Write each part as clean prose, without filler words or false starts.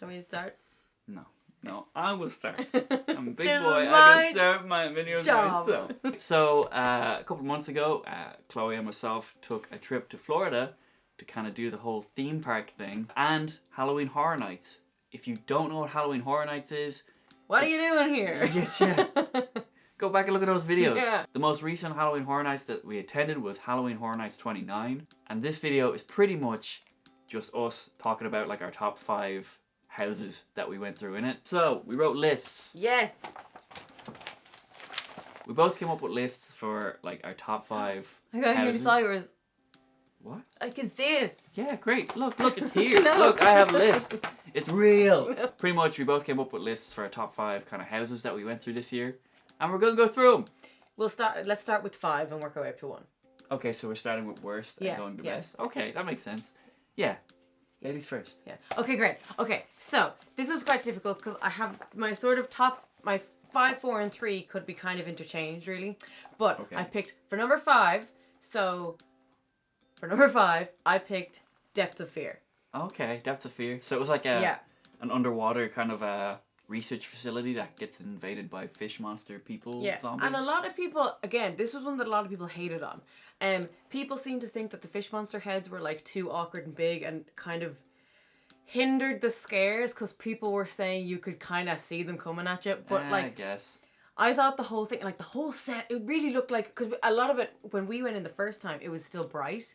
you want me to start? No, I will start. I'm a big This boy. is I can start my videos job. myself. So, a couple of months ago, Chloe and myself took a trip to Florida to kind of do the whole theme park thing and Halloween Horror Nights. If you don't know what Halloween Horror Nights is, What are you doing here? Yeah. Go back and look at those videos. Yeah. The most recent Halloween Horror Nights that we attended was Halloween Horror Nights 29. And this video is pretty much just us talking about like our top 5 houses that we went through in it. So, we wrote lists. Yes. We both came up with lists for like our top 5 I got here houses. beside yours. What? I can see it. Yeah, great. Look, it's here. No. Look, I have a list. It's real. Pretty much, we both came up with lists for our top 5 kind of houses that we went through this year. And we're going to go through them. Let's start with 5 and work our way up to 1. Okay, so we're starting with worst and going to best. Okay, that makes sense. Yeah. Ladies first. Yeah. Okay, great. Okay, so this was quite difficult because I have my sort of my 5, 4, and 3 could be kind of interchanged, really. But Okay. I picked for number 5. So for number 5, I picked Depth of Fear. Okay, Depths of Fear. So it was like an underwater kind of a research facility that gets invaded by fish monster people. Yeah, Zombies. and a lot of people, again, this was one that a lot of people hated on. People seem to think that the fish monster heads were like too awkward and big and kind of hindered the scares because people were saying you could kind of see them coming at you. But I like, guess. I thought the whole thing, like the whole set, it really looked like, because a lot of it, when we went in the first time, it was still bright.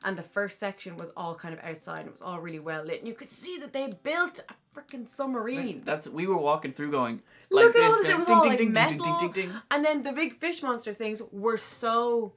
And the first section was all kind of outside. And it was all really well lit. And you could see that they built a freaking submarine. We were walking through going, like, look at all this, it was all like ding, metal. ding, ding, ding, ding. And then the big fish monster things were so...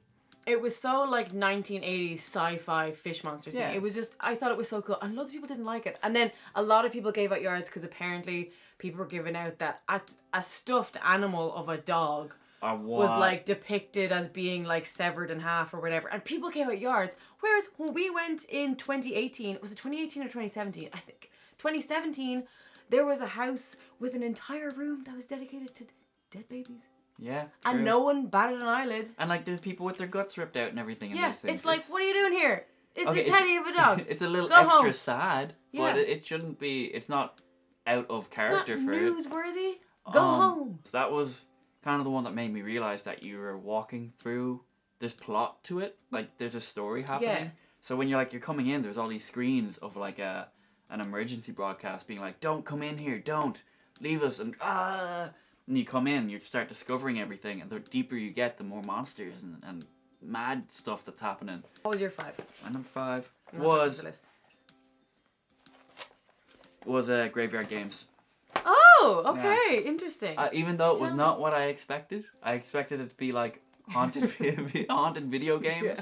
It was so like 1980s sci-fi fish monster thing. Yeah. It was just, I thought it was so cool. And loads of people didn't like it. And then a lot of people gave out yards because apparently people were giving out that a stuffed animal of a dog was like depicted as being like severed in half or whatever. And people gave out yards. Whereas when we went in 2018, was it 2018 or 2017? I think 2017, there was a house with an entire room that was dedicated to dead babies. Yeah, true. And no one batted an eyelid. And like there's people with their guts ripped out and everything in Yeah, these things. it's like, what are you doing here? It's Okay, a teddy of a dog. It's a little Go extra home. sad, Yeah. but it shouldn't be. It's not out of character it's not for it. newsworthy. Go home. So that was kind of the one that made me realize that you were walking through this plot to it. Like there's a story happening. Yeah. So when you're coming in, there's all these screens of like an emergency broadcast being like, "Don't come in here, don't leave us," and and you come in, you start discovering everything, and the deeper you get, the more monsters and mad stuff that's happening. What was your 5? My number 5 was was Gravyard Games. Oh, okay, interesting. Even though it was Tell not what I expected. I expected it to be like haunted video games.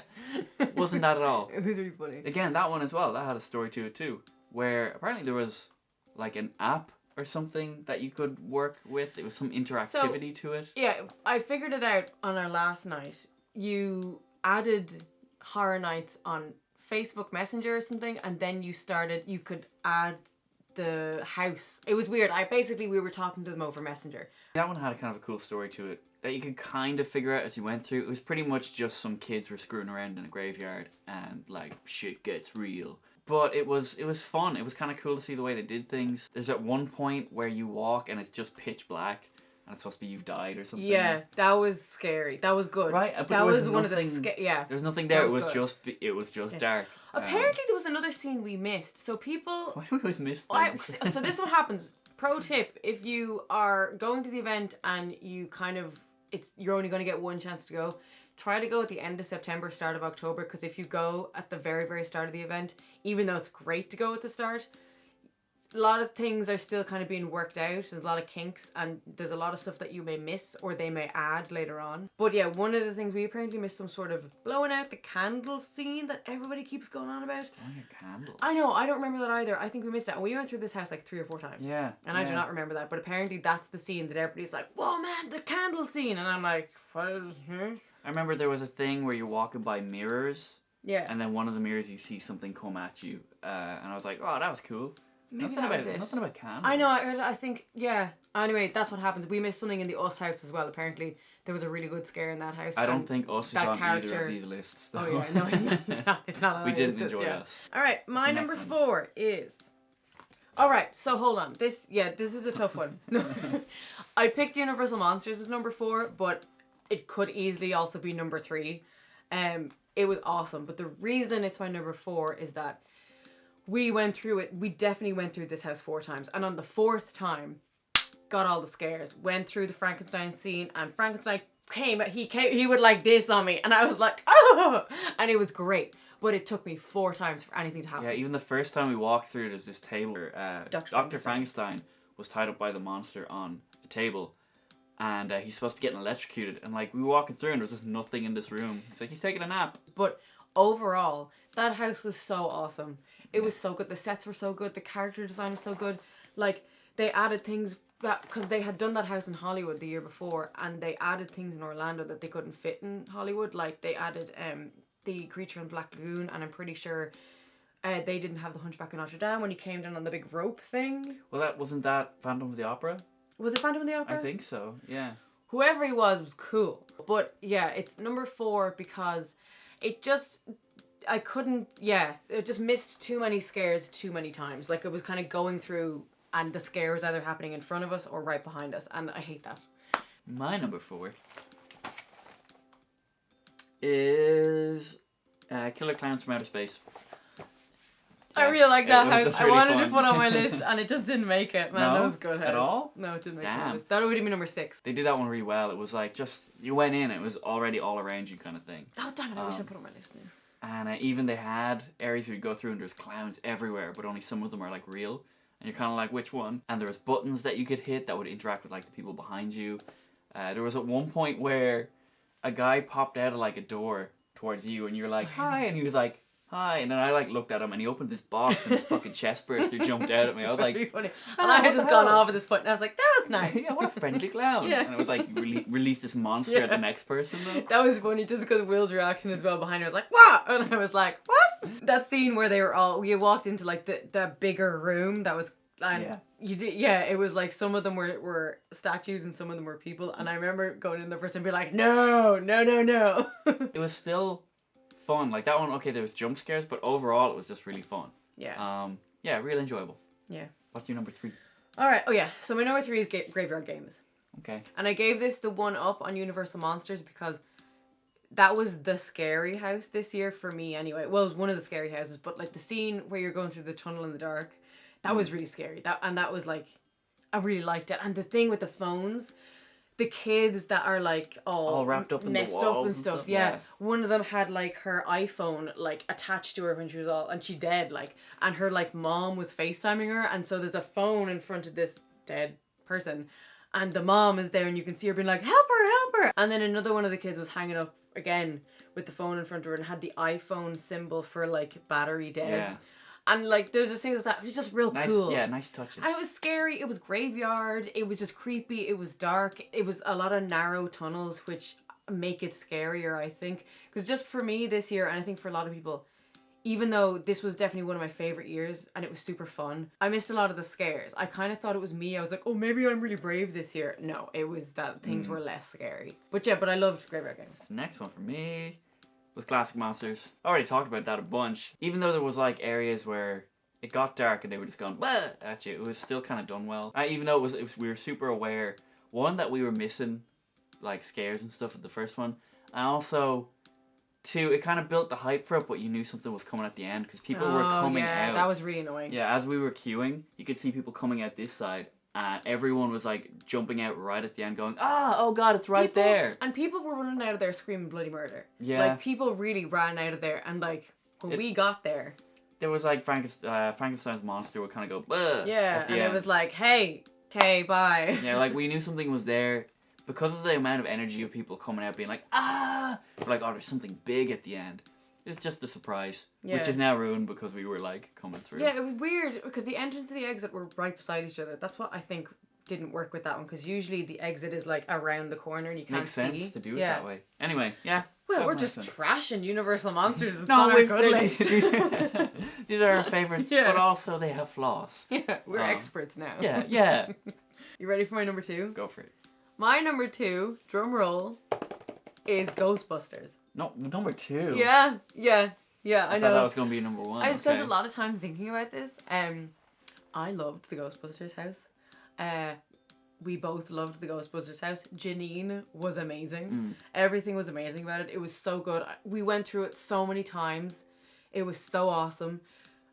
Yeah. Wasn't that at all. It was really funny. Again, that one as well, that had a story to it too. Where apparently there was like an app or something that you could work with. It was some interactivity to it. Yeah, I figured it out on our last night. You added Horror Nights on Facebook Messenger or something, and then you could add the house. It was weird. We were talking to them over Messenger. That one had a kind of a cool story to it that you could kind of figure out as you went through. It was pretty much just some kids were screwing around in a graveyard and like shit gets real. But it was fun. It was kind of cool to see the way they did things. There's at one point where you walk and it's just pitch black and it's supposed to be you've died or something. Yeah, that was scary. That was good. Right? But that was one of the yeah. There's nothing there. That It was was just dark. Apparently there was another scene we missed. So people... Why do we always miss things? So this is what happens. Pro tip, if you are going to the event and you kind of... you're only going to get one chance to go, try to go at the end of September, start of October, because if you go at the very, very start of the event, even though it's great to go at the start, a lot of things are still kind of being worked out. There's a lot of kinks and there's a lot of stuff that you may miss or they may add later on. But yeah, one of the things, we apparently missed some sort of blowing out the candle scene that everybody keeps going on about. Blowing a candle? I know, I don't remember that either. I think we missed it. And we went through this house like 3 or 4 times. Yeah. And I do not remember that. But apparently that's the scene that everybody's like, whoa man, the candle scene. And I'm like, what is here? I remember there was a thing where you're walking by mirrors. Yeah. And then one of the mirrors you see something come at you. And I was like, oh, that was cool. Maybe Nothing that about candles. I know, I think, yeah. Anyway, that's what happens. We missed something in the Us house as well. Apparently, there was a really good scare in that house. I don't think Us is that on either character- of these lists. Oh yeah, no, it's not. It's not on We our didn't list, enjoy yeah. Us. All right, my the number next 4 is... All right, so hold on. This is a tough one. I picked Universal Monsters as number 4, but it could easily also be number 3. It was awesome, but the reason it's my number 4 is that we went through it. We definitely went through this house 4 times, and on the 4th time, got all the scares. Went through the Frankenstein scene, and Frankenstein came. He would like this on me, and I was like, oh, and it was great. But it took me 4 times for anything to happen. Yeah, even the first time we walked through, there's this table. Dr. Frankenstein was tied up by the monster on a table, and he's supposed to be getting electrocuted. And like we were walking through, and there was just nothing in this room. It's like he's taking a nap. But overall, that house was so awesome. It was so good. The sets were so good. The character design was so good. Like they added things because they had done that house in Hollywood the year before, and they added things in Orlando that they couldn't fit in Hollywood. Like they added the creature in Black Lagoon, and I'm pretty sure they didn't have the Hunchback of Notre Dame when he came down on the big rope thing. Well, that wasn't that Phantom of the Opera? Was it Phantom of the Opera? I think so, yeah. Whoever he was cool. But yeah, it's number 4 because it just... it just missed too many scares too many times. Like it was kind of going through and the scare was either happening in front of us or right behind us, and I hate that. My number 4 is Killer Clowns from Outer Space. I really like that house. Really I wanted fun. to put on my list and it just didn't make it. Man, No? that was a good house. At all? No, it didn't make Damn. my list. That would have been number 6. They did that one really well. It was like just, you went in, it was already all around you kind of thing. Oh, damn it, I wish I put it on my list now. And even they had areas where you go through and there's clowns everywhere, but only some of them are like real. And you're kind of like, which one? And there was buttons that you could hit that would interact with like the people behind you. There was at one point where a guy popped out of like a door towards you and you're like, hi, and he was like, hi, and then I like looked at him and he opened this box and his fucking chest burster jumped out at me. I was like, funny. And I had just gone off at this point and I was like, that was nice. yeah, what a friendly clown. Yeah. And it was like, release this monster at the next person though. That was funny just because Will's reaction as well behind her was like, what? And I was like, what? That scene where they were all, you walked into like the bigger room that was, and Yeah. you did, yeah, it was like some of them were statues and some of them were people. And I remember going in there first and being like, no. It was still fun. Like that one, okay, there was jump scares, but overall it was just really fun. Yeah. Yeah, real enjoyable. Yeah. What's your number 3? All right. Oh yeah. So my number 3 is Gravyard Games. Okay. And I gave this the one up on Universal Monsters because that was the scary house this year for me anyway. Well, it was one of the scary houses, but like the scene where you're going through the tunnel in the dark, that was really scary. That was like, I really liked it. And the thing with the phones, the kids that are like all wrapped up in messed the walls up and stuff. Yeah. One of them had like her iPhone like attached to her when she was all, and she dead like, and her like mom was FaceTiming her, and so there's a phone in front of this dead person, and the mom is there, and you can see her being like, help her. And then another one of the kids was hanging up again with the phone in front of her and had the iPhone symbol for like battery dead. Yeah. And like there's just things like that. It was just real cool. Yeah, nice touches. And it was scary. It was graveyard. It was just creepy. It was dark. It was a lot of narrow tunnels, which make it scarier, I think. Because just for me this year, and I think for a lot of people, even though this was definitely one of my favorite years and it was super fun, I missed a lot of the scares. I kind of thought it was me. I was like, oh, maybe I'm really brave this year. No, it was that things were less scary. But yeah, but I loved Gravyard Games. The next one for me was Classic Monsters. I already talked about that a bunch. Even though there was like areas where it got dark and they were just going bah! At you, it was still kind of done well. Even though it was we were super aware, one, that we were missing like scares and stuff at the first one, and also 2, it kind of built the hype for it, but you knew something was coming at the end because people were coming out. That was really annoying. Yeah, as we were queuing, you could see people coming out this side. Everyone was like jumping out right at the end going, oh god, it's right there. And people were running out of there screaming bloody murder. Yeah. Like people really ran out of there, and like when we got there, there was like Frankenstein's monster would kind of go, "Bleh," yeah, at the and end. it was like, hey, okay, bye. Yeah, like we knew something was there because of the amount of energy of people coming out being like, ah, we're like, oh, there's something big at the end. It's just a surprise, which is now ruined because we were like coming through. Yeah, it was weird because the entrance and the exit were right beside each other. That's what I think didn't work with that one, because usually the exit is like around the corner and you can't Makes sense see. to do it that way. Anyway, yeah. Well, we're nice just trashing Universal Monsters. It's No, on our we've good list. These are our favorites, but also they have flaws. Yeah, we're experts now. Yeah. You ready for my number 2? Go for it. My number 2, drum roll, is Ghostbusters. No, number 2. Yeah, I I know. thought that was going to be number 1. I spent a lot of time thinking about this. I loved the Ghostbusters house. We both loved the Ghostbusters house. Janine was amazing. Everything was amazing about it. It was so good. We went through it so many times. It was so awesome.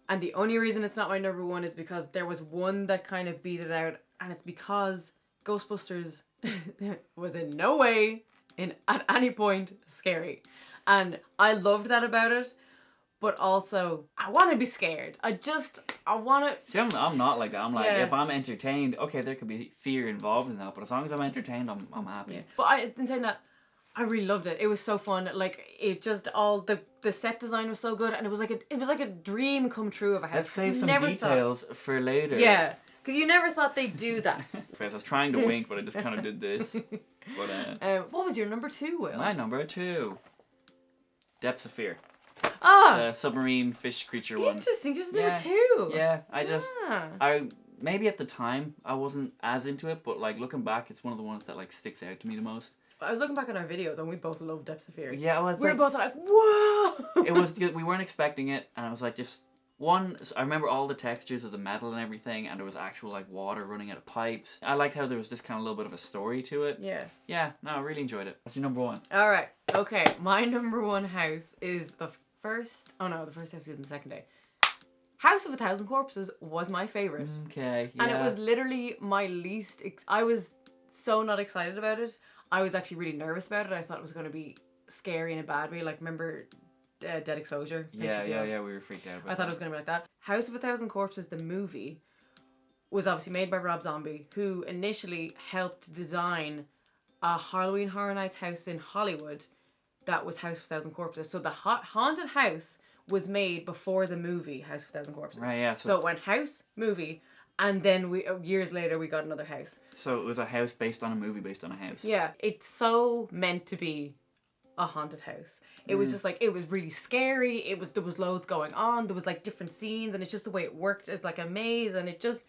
And the only reason it's not my number one is because there was one that kind of beat it out. And it's because Ghostbusters was in no way, at any point, scary. And I loved that about it. But also, I want to be scared. I want to... See, I'm not like that. I'm like, if I'm entertained, okay, there could be fear involved in that, but as long as I'm entertained, I'm happy. Yeah. But in saying that, I really loved it. It was so fun. Like, it just all... The set design was so good, and it was like a dream come true of a house. Let's save some details for later. Yeah, because you never thought they'd do that. I was trying to wink, but I just kind of did this. But what was your number 2, Will? My number 2. Depths of Fear. Ah! The submarine fish creature one. Interesting, just number 2. Yeah, I maybe at the time I wasn't as into it, but like looking back, it's one of the ones that like sticks out to me the most. I was looking back at our videos and we both loved Depths of Fear. Yeah, well, we were both like, whoa! It was good. We weren't expecting it, and I was like, just one. I remember all the textures of the metal and everything, and there was actual like water running out of pipes. I liked how there was just kind of a little bit of a story to it. Yeah. Yeah, no, I really enjoyed it. That's your number 1. All right. Okay, my number 1 house is the first. Oh no, the first house is in the second day. House of 1,000 Corpses was my favorite. Okay. Yeah. And it was literally my least. I was so not excited about it. I was actually really nervous about it. I thought it was going to be scary in a bad way. Like, remember Dead Exposure? Yeah, we were freaked out about I thought it was going to be like that. House of 1,000 Corpses, the movie, was obviously made by Rob Zombie, who initially helped design a Halloween Horror Nights house in Hollywood that was House of 1,000 Corpses. So the haunted house was made before the movie House of 1,000 Corpses. Right, yeah. So it went house, movie, and then years later we got another house. So it was a house based on a movie based on a house. Yeah, it's so meant to be a haunted house. It was just like, it was really scary. There was loads going on. There was like different scenes, and it's just the way it worked. It's like a maze, and it just,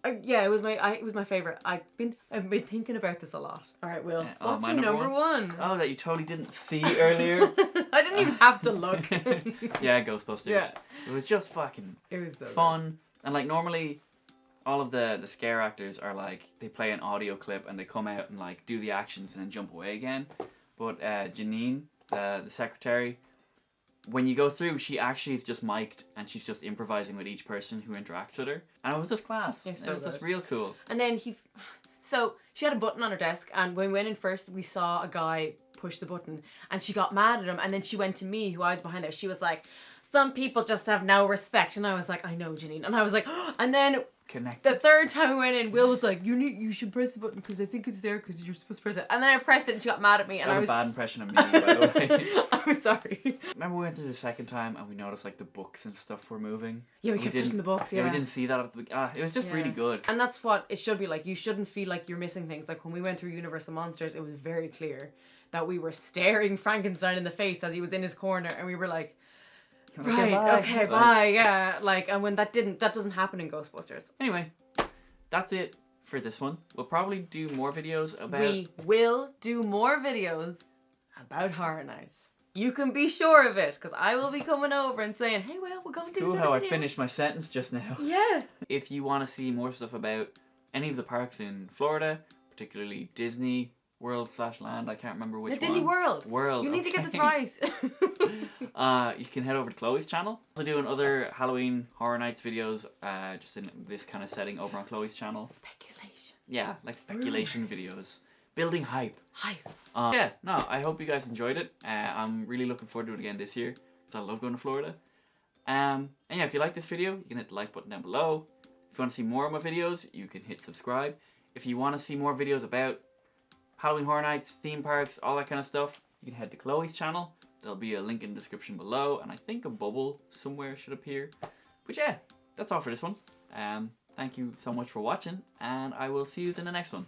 it was my favorite. I've been thinking about this a lot. All right, Will, what's your number one? Oh, that you totally didn't see earlier. I didn't even have to look. Yeah, Ghostbusters. Yeah, it was just fucking. It was so fun, good. And like normally, all of the scare actors are like, they play an audio clip and they come out and like do the actions and then jump away again. But Janine, the secretary, when you go through, she actually is just mic'd and she's just improvising with each person who interacts with her. And it was just class. It was just real cool. And then so she had a button on her desk, and when we went in first, we saw a guy push the button, and she got mad at him, and then she went to me, who I was behind her. She was like, some people just have no respect. And I was like, I know, Janine. And I was like, oh. And then Connected. The third time we went in, Will was like, you should press the button because I think it's there because you're supposed to press it. And then I pressed it and she got mad at me. And that was a bad impression of me, by the way. I'm sorry. Remember we went through the second time and we noticed like the books and stuff were moving? Yeah, we kept touching the books, yeah. We didn't see that. It was just really good. And that's what it should be like. You shouldn't feel like you're missing things. Like when we went through Universal Monsters, it was very clear that we were staring Frankenstein in the face as he was in his corner, and we were like, right, okay, bye, yeah. Like, and when that doesn't happen in Ghostbusters. Anyway, that's it for this one. We'll probably do more videos about... We will do more videos about Horror Nights. You can be sure of it, because I will be coming over and saying, hey, well, we're going to do cool how I finished my sentence just now. Yeah. If you want to see more stuff about any of the parks in Florida, particularly Disney World / Land, I can't remember which one. Disney World. World. You need to get this right. You can head over to Chloe's channel. We're doing other Halloween Horror Nights videos, just in this kind of setting over on Chloe's channel. Speculation. Yeah, like speculation videos. Building hype. Hype. Yeah, no, I hope you guys enjoyed it. I'm really looking forward to it again this year, because I love going to Florida. And yeah, if you like this video, you can hit the like button down below. If you want to see more of my videos, you can hit subscribe. If you want to see more videos about Halloween Horror Nights, theme parks, all that kind of stuff, you can head to Chloe's channel. There'll be a link in the description below, and I think a bubble somewhere should appear. But yeah, that's all for this one. Thank you so much for watching, and I will see you in the next one.